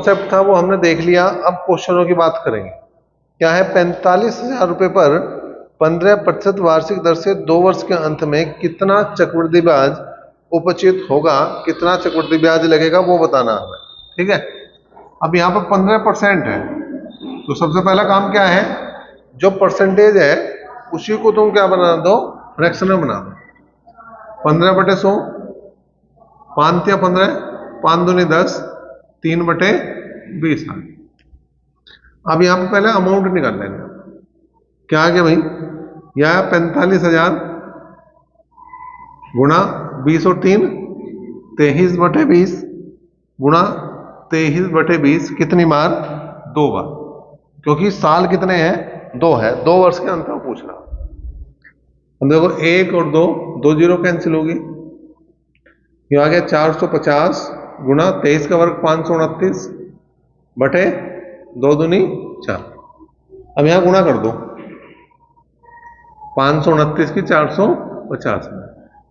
Concept था वो हमने देख लिया। अब क्वेश्चनों की बात करेंगे। क्या है, 45,000 रुपए पर 15% वार्षिक दर से 2 वर्ष के अंत में कितना चक्रवृद्धि ब्याज उपचित होगा, कितना चक्रवृद्धि ब्याज लगेगा वो बताना हमें। ठीक है, अब यहाँ पर 15% है, तो सबसे पहला काम क्या है, जो परसेंटेज है उसी को तुम क्या बना दो, फ्रैक्शन में बना दो। 15/100, 5 या 15, 5 दूनी 10, 3/20। अब यहाँ पर पहले अमाउंट निकाल लेंगे। क्या आ गया भाई, यह 45,000 गुणा 20 और 3, 23/20 गुणा 23/20 कितनी बार, 2 बार, क्योंकि साल कितने हैं, 2 है, 2 वर्ष के अंतर पूछ रहा। अब देखो 1 और 2, 2 जीरो कैंसिल होगी, ये आ गया 450 गुणा 23 का वर्ग 529 बटे 2 दूनी 4। अब यहां गुणा कर दो, 529 की 450 में,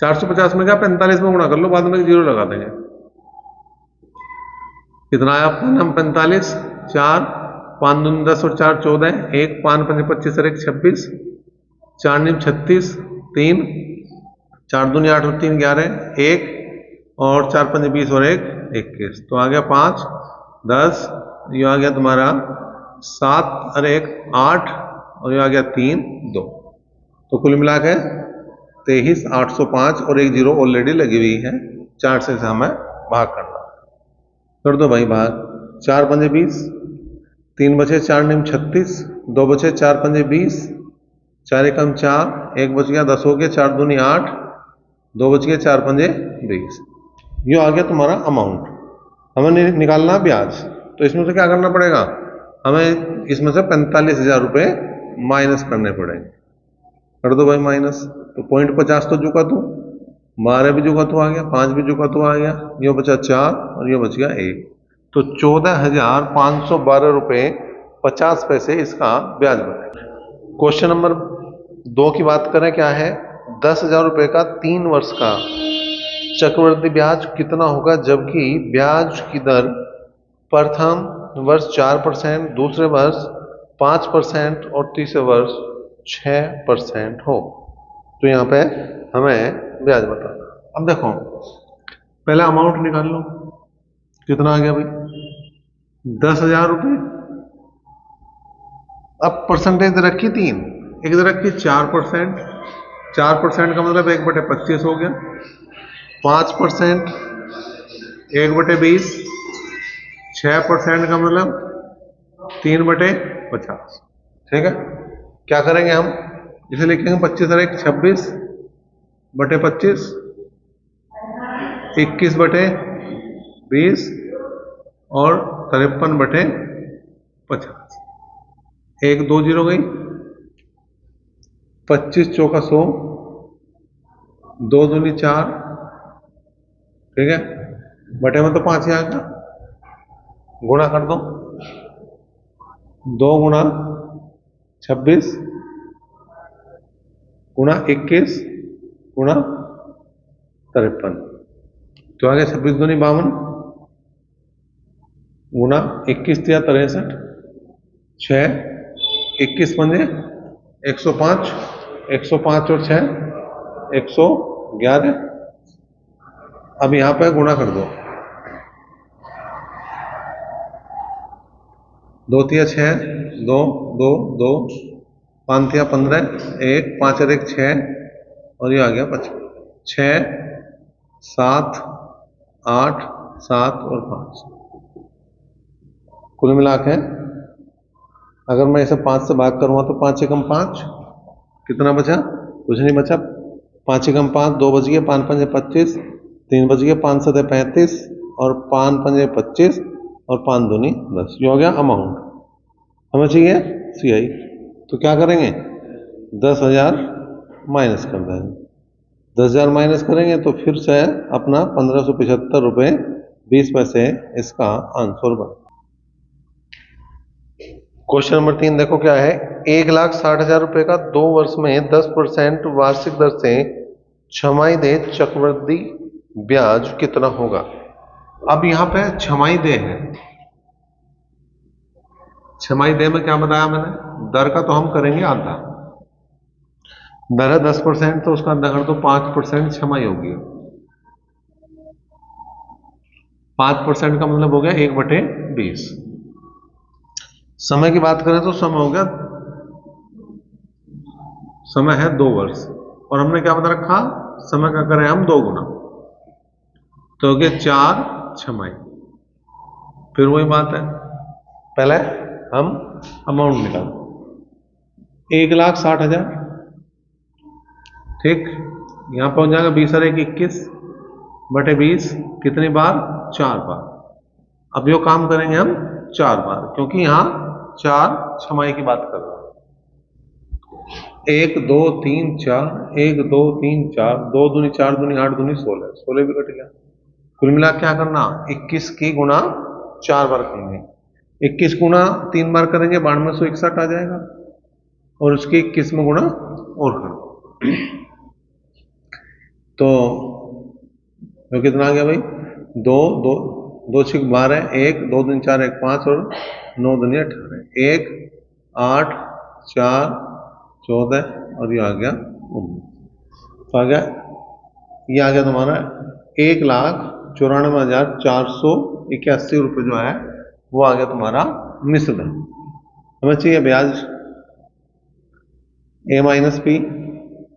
450 में क्या 45 में गुणा कर लो, बाद में जीरो लगा देंगे। कितना आया आपका नाम, 45, 4, 5 दूनी 10 और 4 14, 1, 5 5 25 और 1 26, 4 नीम 36, 3, 4 दूनी 8 और 3 11, 1 और 4 5 20 और 1 21, तो आ गया 5 10, ये आ गया तुम्हारा 7 और 1 8 और ये आ गया 3 2, तो कुल मिला के 23,805 और 1 जीरो ऑलरेडी लगी हुई है। 4 से हमें भाग करना, कर दो भाई भाग। 4 5 20, 3 बचे 4 नीम 36, 2 बचे 4 5 20, 4 एकम 4, 1 बच गया 10 हो गया, 4 दूनी 8, 2 बच गए 4 5 20, ये आ गया तुम्हारा अमाउंट। हमें निकालना ब्याज, तो इसमें से क्या करना पड़ेगा, हमें इसमें से 45,000 रुपये माइनस करने पड़ेंगे। कर दो भाई माइनस, तो 0.50 तो चुका तू, 12 भी चुका तो आ गया, 5 भी चुका तो आ गया, ये बचा 4 और ये बच गया 1, तो 14,512 रुपये 50 पैसे इसका ब्याज बनेगा। क्वेश्चन नंबर 2 की बात करें, क्या है, 10,000 रुपये का 3 वर्ष का चक्रवृद्धि ब्याज कितना होगा, जबकि ब्याज की दर प्रथम वर्ष 4%, दूसरे वर्ष 5% और तीसरे वर्ष 6% हो। तो यहाँ पे हमें ब्याज बताना। अब देखो पहले अमाउंट निकाल लो, कितना आ गया भाई, 10,000 रुपये। अब परसेंटेज रखी 3, एक रखी 4%, 4% का मतलब 1/25 हो गया, 5% 1/20, 6% का मतलब 3/50। ठीक है, क्या करेंगे हम, इसे लिखेंगे 25 और 1 26/25, 21/20 और 53/50। 1 2 जीरो गई, 25 चौका 100, 2 दूनी 4, ठीक है, बटे में तो 5 ही आएगा, गुणा कर दो, 2 गुणा 26 गुणा 21 गुणा 53, तो आ गया 26 दूनी 52 गुणा 21 या 63, 6 21 पंजे 105, 105 और 6 111। अब यहां पर गुणा कर दो, 2 तिया 6, 2 2 2, 5 तिया 15, 1 5 और 1 6 और ये आ गया 55, 6 7 8 7 और 5, कुल मिला के अगर मैं इसे 5 से भाग करूंगा तो 5 एकम 5, कितना बचा, कुछ नहीं बचा, 5 एकम 5, 2 बच गए, 5 5 25, 3 बच गए, 5 7 35 और 5 5 25 और 5 दूनी 10, ये हो गया अमाउंट। हमें चाहिए CI, तो क्या करेंगे, 10,000 माइनस कर देंगे। 10,000 माइनस करेंगे तो फिर से अपना 1575 रुपये 20 पैसे इसका आंसर बना। क्वेश्चन नंबर 3 देखो क्या है, 1,60,000 रुपये का 2 वर्ष में 10% वार्षिक दर से छमाही दे चक्रवृद्धि ब्याज कितना होगा। अब यहाँ पे छमाही दे है, छमाही दे में क्या बताया मैंने, दर का तो हम करेंगे आधा, दर है 10%, तो उसका आधा कर दो, 5% छमाही होगी। 5% का मतलब हो गया 1/20। समय की बात करें तो समय हो गया, समय है 2 वर्ष, और हमने क्या बता रखा, समय का करें हम 2 गुना, तो हो गया 4 छमाही। फिर वही बात है, पहले हम अमाउंट निकाल, 1,60,000, ठीक, यहां पहुंच जाएगा 20/21/20, कितनी बार, 4 बार। अब यो काम करेंगे हम 4 बार, क्योंकि यहां 4 छमाही की बात कर रहा हूं। 1 2 3 4, 1 2 3 4, 2 दूनी 4 दूनी 8 दूनी 16, 16 भी कट गया। कुल मिला क्या करना, 21 की गुना 4 बार करेंगे, 21 गुना 3 बार करेंगे, 9261 आ जाएगा, और उसकी 21 में गुणा और कर दो, तो कितना आ गया भाई, 2 2 2 6 12, 1 2 3 4 1 5, और 9 दूनी 18, 1 8 4 14, और ये आ गया 19, तो आ गया, ये आ गया तुम्हारा 1,94,481 रुपये जो है वो आ गया तुम्हारा मिश्र धन। हमें चाहिए ब्याज A-P,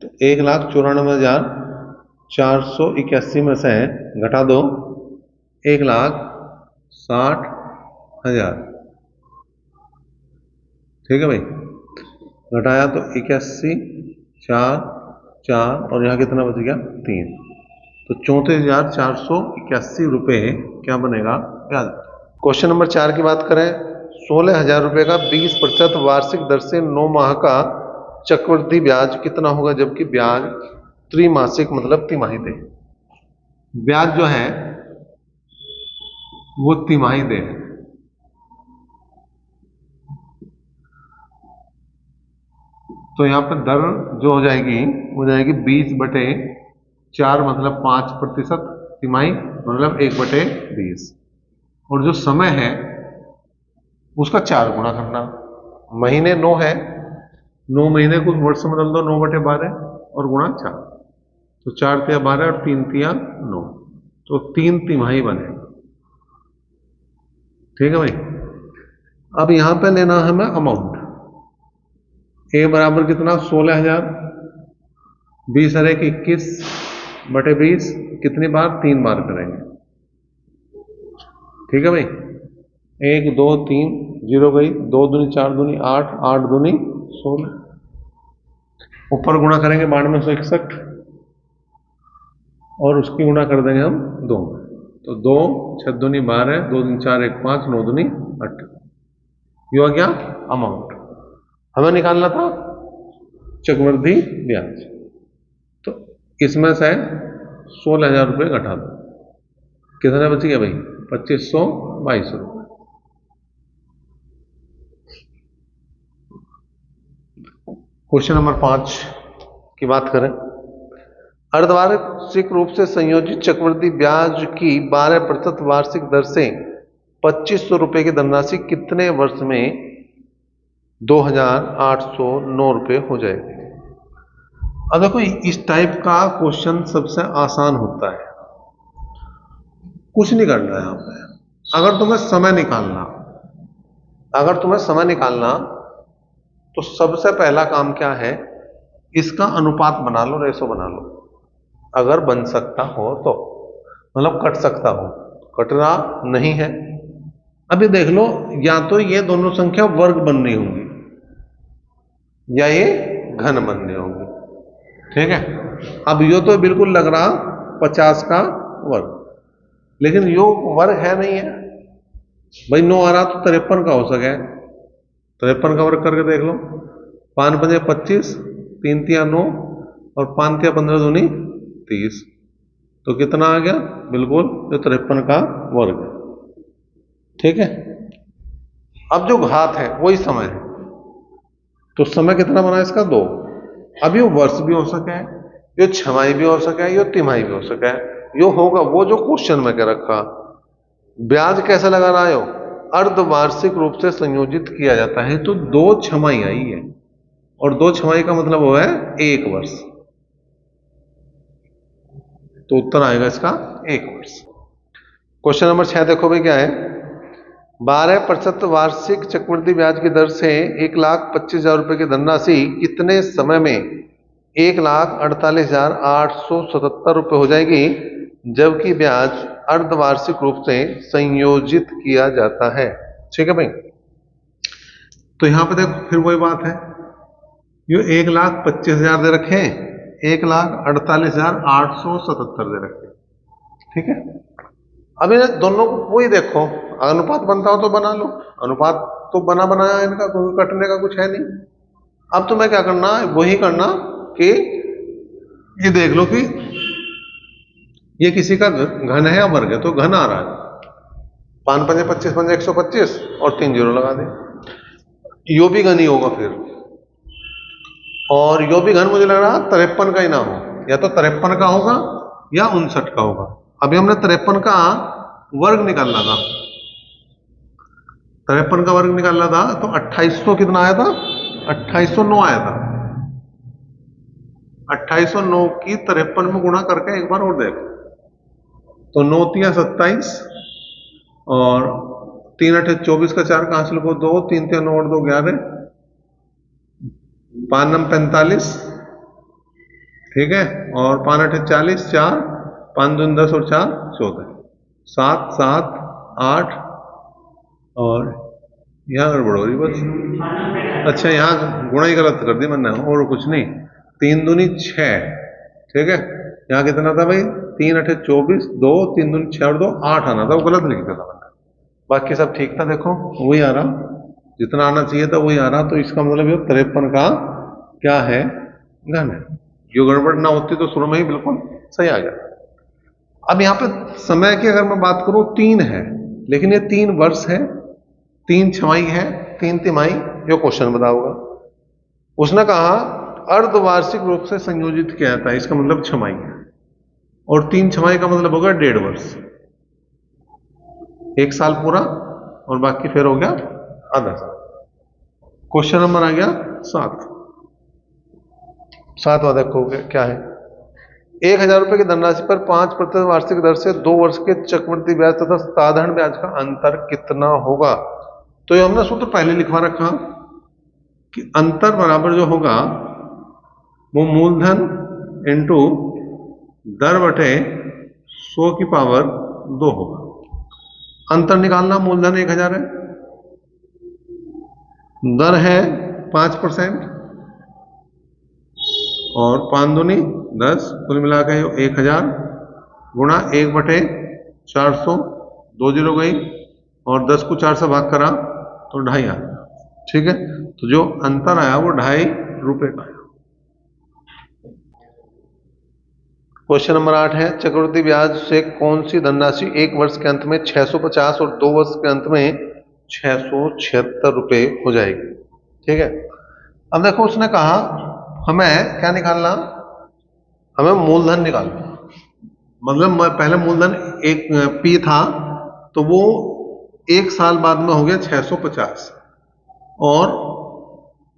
तो 1,94,481 में से घटा दो 1,60,000, ठीक है भाई, घटाया तो 81 4 4, और यहाँ कितना बच गया 3, तो 34,481 रुपये क्या बनेगा ब्याज। क्वेश्चन नंबर 4 की बात करें, 16,000 रुपये का 20% वार्षिक दर से 9 माह का चक्रवृद्धि ब्याज कितना होगा, जबकि ब्याज त्रिमासिक मतलब तिमाही दे। ब्याज जो है वो तिमाही दे है, तो यहां पर दर जो हो जाएगी वो जाएगी 20/4 मतलब 5%, तिमाही मतलब 1/20, और जो समय है उसका 4 गुना करना। महीने 9 है, 9 महीने को वर्ष में बदल दो, 9/12 और गुणा 4, तो 4 तिया 12 और 3 तिया 9, तो 3 तिमाही बने, ठीक है भाई। अब यहां पे लेना है हमें अमाउंट, ए बराबर कितना 16,000, 20/21/20, कितनी बार, 3 बार करेंगे, ठीक है भाई। 1 2 3 0 गई, 2 दूनी 4 दूनी 8, 8 दूनी 16, ऊपर गुणा करेंगे 9261, और उसकी गुणा कर देंगे हम 2, तो 2 6 दूनी 12, 2 दूनी 4 1 5, 9 दूनी 8, ये हो गया अमाउंट। हमें निकालना था चक्रवृद्धि ब्याज, तो इसमें से 16,000 रुपये घटा दो, कितना बच गया भाई, 2,522 रुपये। क्वेश्चन नंबर 5 की बात करें, अर्धवार्षिक रूप से संयोजित चक्रवृद्धि ब्याज की 12% वार्षिक दर से 2,500 रुपये की धनराशि कितने वर्ष में 2,809 रुपये हो जाएगी। अब देखो इस टाइप का क्वेश्चन सबसे आसान होता है, कुछ नहीं करना है यहां पे। अगर तुम्हें समय निकालना तो सबसे पहला काम क्या है, इसका अनुपात बना लो, रेशो बना लो, अगर बन सकता हो तो, मतलब कट सकता हो, कटना नहीं है। अभी देख लो, या तो ये दोनों संख्या वर्ग बननी होंगी या ये घन बननी होंगी, ठीक है। अब यो तो बिल्कुल लग रहा 50 का वर्ग, लेकिन यो वर्ग है नहीं है भाई, 9 आ रहा तो 53 का हो सके, 53 का वर्ग करके देख लो, 5 5 25, 3 तिया 9, और 5 तिया 15 दूनी 30, तो कितना आ गया, बिल्कुल जो 53 का वर्ग है, ठीक है। अब जो घात है वही समय है, तो समय कितना बना इसका 2। अब ये वर्ष भी हो सके, ये छमाही भी हो सके, ये तिमाही भी हो सके, यो होगा वो जो क्वेश्चन में कह रखा। ब्याज कैसे लगा रहा हो, अर्धवार्षिक रूप से संयोजित किया जाता है, तो 2 छमाई आई है, और 2 छमाई का मतलब वो है 1 वर्ष, तो उत्तर आएगा इसका 1 वर्ष। क्वेश्चन नंबर 6 देखो भाई क्या है। 12% वार्षिक चक्रवृद्धि ब्याज की दर से 1,25,000 रुपए की धनराशि कितने समय में 1,48,877 रुपए हो जाएगी, जबकि ब्याज अर्धवार्षिक रूप से संयोजित किया जाता है। ठीक है भाई, तो यहां पे देखो फिर वही बात है, ये 1,25,000 दे रखे हैं, 1,48,877 दे रखे हैं। ठीक है, अब इन दोनों को वही देखो, अनुपात बनता हो तो बना लो, अनुपात तो बना बनाया इनका, कोई कटने का कुछ है नहीं। अब तुम्हें क्या करना है, वही करना कि ये देख लो कि ये किसी का घन है या वर्ग है, तो घन आ रहा है, 5 पंजे 25 पंजे 125 और 3 जीरो लगा दे, यो भी घन ही होगा फिर, और यो भी घन मुझे लग रहा 53 का ही ना हो, या तो 53 का होगा या 59 का होगा। अभी हमने 53 का वर्ग निकालना था, 53 का वर्ग निकालना था, तो 2800 कितना आया था, 2809 आया था। 2809 की 53 में गुणा करके एक बार और देखो, तो 9 तिया 27 और 3 8 24 का 4 कहां से लिखो, 2 3 3 9 और 2 11, 5 9 45, ठीक है, और 5 8 40, 4 5 2 10 और 4 14, 7 7 8 और यहाँ गड़बड़ हो रही बस, अच्छा यहाँ गुणा ही गलत कर दी मैंने और कुछ नहीं, 3 दूनी 6, ठीक है, यहाँ कितना था भाई, 3 8 24, 2 3 दूनी 6 और 2 8 आना था, वो गलत लिख दिया था मैंने, बाकी सब ठीक था। देखो वही आ रहा, जितना आना चाहिए था वही आ रहा, तो इसका मतलब ये 53 का क्या है, घन है। जो गड़बड़ ना होती तो शुरू में ही बिल्कुल सही आ गया। अब यहाँ पे समय की अगर मैं बात करूं 3 है, लेकिन ये 3 वर्ष है, 3 छमाई है, 3 तिमाही, जो क्वेश्चन बता होगा। उसने कहा अर्धवार्षिक रूप से संयोजित किया जाता है, इसका मतलब छमाई है, और 3 छमाई का मतलब होगा 1.5 वर्ष, 1 साल पूरा और बाकी फिर हो गया आधा साल। क्वेश्चन नंबर आ गया 7वां देखो क्या है। 1,000 रुपए की धनराशि पर 5% वार्षिक दर से 2 वर्ष के चक्रवृद्धि ब्याज तथा साधारण ब्याज का अंतर कितना होगा। तो ये हमने सूत्र पहले लिखवा रखा कि अंतर बराबर जो होगा वो मूलधन इंटू दर बटे 100 की पावर 2 होगा। अंतर निकालना, मूलधन 1,000 है, दर है 5% और 5 दूनी 10, कुल मिला के 1,000 गुणा 1/400, 2 जीरो गई और 10 को 4 से भाग करा तो 2.5 आया। ठीक है, तो जो अंतर आया वो 2.5 रुपए का आया। क्वेश्चन नंबर 8 है, चक्रवृद्धि ब्याज से कौन सी धनराशि 1 वर्ष के अंत में 650 और 2 वर्ष के अंत में 676 रुपए हो जाएगी। ठीक है, अब देखो उसने कहा हमें क्या निकालना, हमें मूलधन निकालना, मतलब पहले मूलधन एक पी था तो वो 1 साल बाद में हो गया 650 और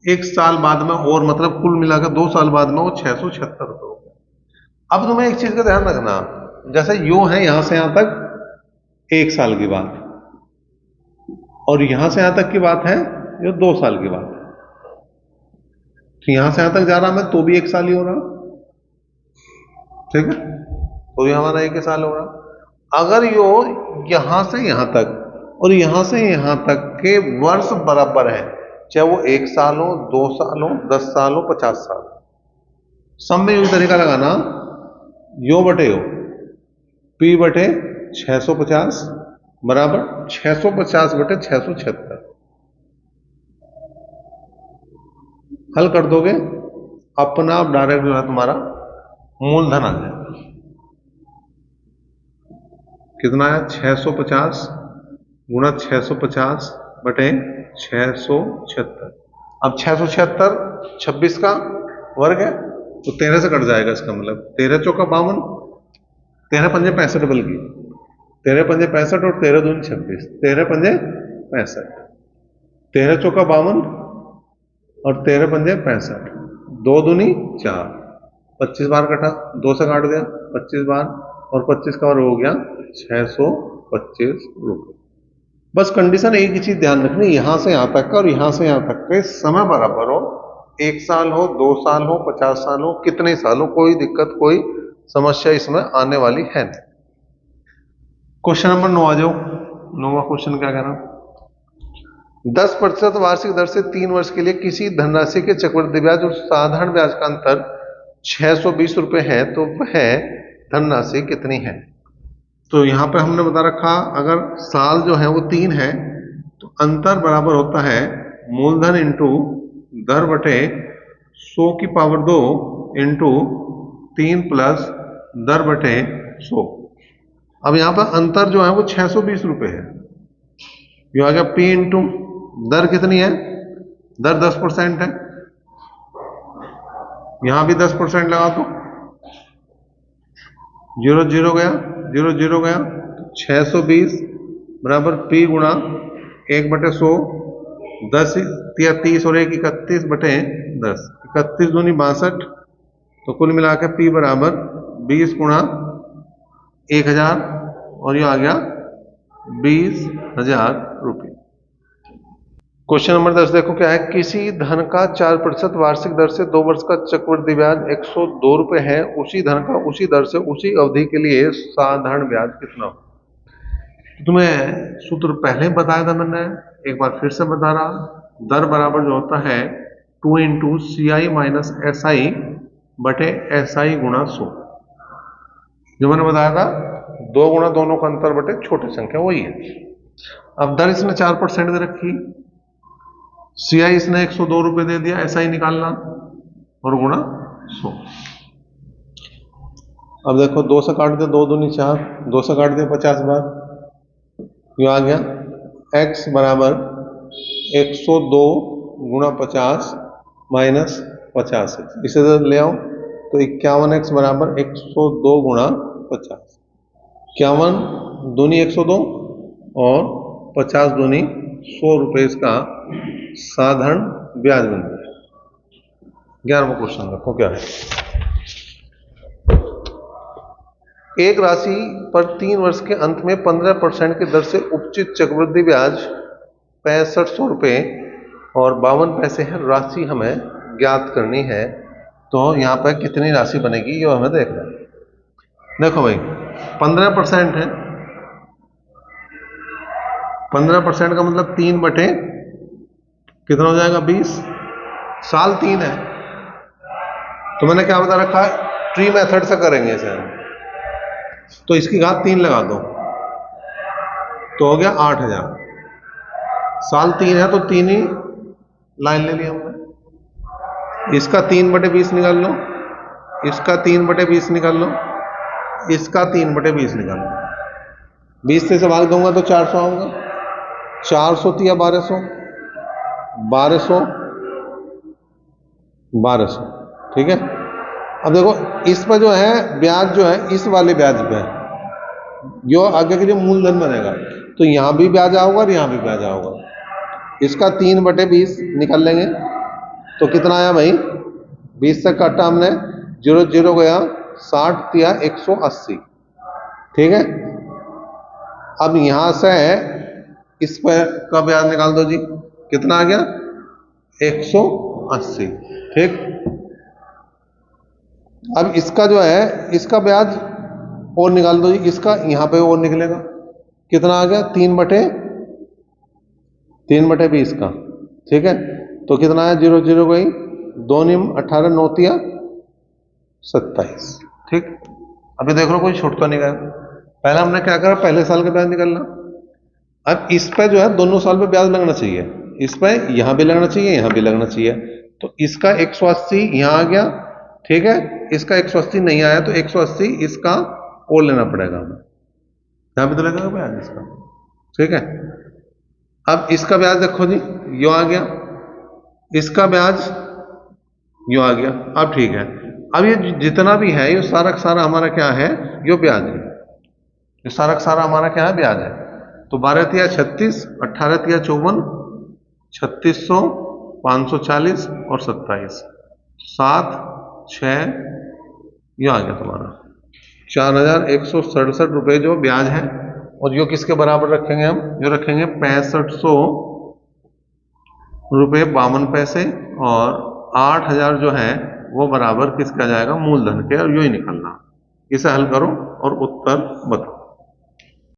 1 साल बाद में और मतलब कुल मिलाकर 2 साल बाद में वो 676 रुपये हो गया। अब तुम्हें एक चीज का ध्यान रखना, जैसे यो है यहां से यहां तक 1 साल की बात और यहां से यहां तक की बात है ये 2 साल की बात है, तो यहां से यहां तक जा रहा मैं तो भी 1 साल ही हो रहा, ठीक है, तो भी हमारा 1 साल हो रहा। अगर यो यहां से यहां तक और यहां से यहां तक के वर्ष बराबर है, चाहे वो 1 साल हो, 2 साल हो, 10 साल हो, 50 साल, सब में यूं तरीका लगाना, यो बटे यो, पी बटे 650 बराबर 650 बटे 676, हल कर दोगे अपना आप डायरेक्ट जो है तुम्हारा मूलधन आ जाएगा। कितना है, 650 गुणा 650 बटे 676। अब 676 26 का वर्ग है तो 13 से कट जाएगा, इसका मतलब 13 चौका 52, 13 पंजे 65 बल्कि 13 पंजे 65 और 13 दूनी 26, 13 पंजे 65, 13 चौका 52 और 13 पंजे 65, 2 दूनी 4, 25 बार कटा, 2 से काट दिया 25 बार और 25 का और हो गया 625 रुपये। बस कंडीशन एक ही चीज ध्यान रखनी, यहां से यहां तक का और यहां से यहां तक का समय बराबर हो, 1 साल हो, 2 साल हो, 50 साल हो, कितने साल हो, कोई दिक्कत कोई समस्या इसमें आने वाली है नहीं। क्वेश्चन नंबर 9 आ जाओ। 9वां क्वेश्चन क्या कह रहा, 10% वार्षिक दर से 3 वर्ष के लिए किसी धनराशि के चक्रवृद्धि ब्याज और साधारण ब्याज का अंतर 620 रुपए है, तो वह धनराशि कितनी है। तो यहां पर हमने बता रखा, अगर साल जो है वो 3 है तो अंतर बराबर होता है मूलधन इंटू दर बटे 100 की पावर 2 इंटू 3 प्लस दर बटे 100। अब यहां पर अंतर जो है वो 620 रुपए है। ये आ गया P इंटू दर कितनी है, दर 10% है, यहां भी 10% लगा दो, 0 0 गया, 0 0 गया, 620 बराबर P गुणा 1/100, 10 या 30 और 1 31 बटे 10, 31 दूनी 62, तो कुल मिला के P बराबर 20 गुणा 1000 और ये आ गया 20,000 रुपये। क्वेश्चन नंबर 10 देखो क्या है, किसी धन का 4% वार्षिक दर से 2 वर्ष का चक्रवृद्धि ब्याज 102 रुपए है, उसी धन का उसी दर से उसी अवधि के लिए साधारण ब्याज कितना हो। तुम्हें सूत्र पहले बताया था मैंने, एक बार फिर से बता रहा, दर बराबर जो होता है 2 इंटू CI माइनस SI बटे SI गुणा 100। जो मैंने बताया था 2 गुणा दोनों का अंतर बटे छोटी संख्या वही है। अब दर इसने 4% दे रखी, CI इसने 102 रुपए दे दिया, SI निकालना और गुणा 100। अब देखो 2 से काट दे, 2 दूनी 4, 2 से काट दे 50 बार, ये आ गया x बराबर 102 गुणा 50 माइनस 50 इसे ले आओ तो 51x बराबर 102 गुणा 50, 51 दूनी 102 और 50 दूनी 100 रुपए इसका साधारण ब्याज बन गया। 11वां क्वेश्चन देखो क्या है, एक राशि पर 3 वर्ष के अंत में 15% की दर से उपचित चक्रवृद्धि ब्याज 6500 रुपये और 52 पैसे है, राशि हमें ज्ञात करनी है। तो यहां पर कितनी राशि बनेगी ये हमें देखना है। देखो भाई 15% है, 15% का मतलब 3 बटे कितना हो जाएगा 20, साल 3 है, तो मैंने क्या बता रखा है, ट्री मेथड से करेंगे इसे, तो इसकी घात 3 लगा दो तो हो गया 8000, साल 3 है तो 3 ही लाइन ले लिया हमने, इसका 3 बटे 20 निकाल लो, इसका 3 बटे 20 निकाल लो, इसका 3 बटे 20 निकाल लो, 20 से भाग दूंगा तो 400 आऊंगा, 400 तिया 1200, 1200 1200, ठीक है। अब देखो इस पर जो है ब्याज जो है इस वाले ब्याज पे जो आगे के जो मूलधन बनेगा तो यहां भी ब्याज आओगा और यहां भी ब्याज आओगा, इसका 3 बटे 20 निकाल लेंगे तो कितना आया भाई, 20 से काटा हमने, 0 0 गया, 60 तिया 180, ठीक है। अब यहां से इस पर का ब्याज निकाल दो जी, कितना आ गया 180, ठीक। अब इसका जो है इसका ब्याज और निकाल दो जी, इसका यहां पे और निकलेगा, कितना आ गया 3 बटे 20 का, ठीक है। तो कितना आया 0 0 गई, 2 निम 18 9 तिया 27, ठीक। अभी देख लो कोई छूट तो नहीं गया, पहले हमने क्या करा, पहले साल का ब्याज निकालना, अब इस पे जो है दोनों साल पे ब्याज लगना चाहिए, इस पे यहां भी लगना चाहिए यहां भी लगना चाहिए, तो इसका 180 यहां आ गया, ठीक है, इसका 180 नहीं आया तो 180 इसका और लेना पड़ेगा हमें, यहां भी तो लगेगा ब्याज इसका, ठीक है। अब इसका ब्याज देखो जी यो आ गया, इसका ब्याज यो आ गया, अब ठीक है। अब ये जितना भी है ये सारा का सारा हमारा क्या है, यो ब्याज है, ये सारा का सारा हमारा क्या है, ब्याज है। तो 12 तिया 36, 18 तिया 54, 3600, 540 और 27, 7, 6, ये आ गया तुम्हारा 4167 रुपये जो ब्याज है। और यो किसके बराबर रखेंगे हम? जो रखेंगे 6500 रुपये 52 पैसे, और 8000 जो है वो बराबर किसका जाएगा? मूलधन के। और यू ही निकलना। इसे हल करो और उत्तर बताओ।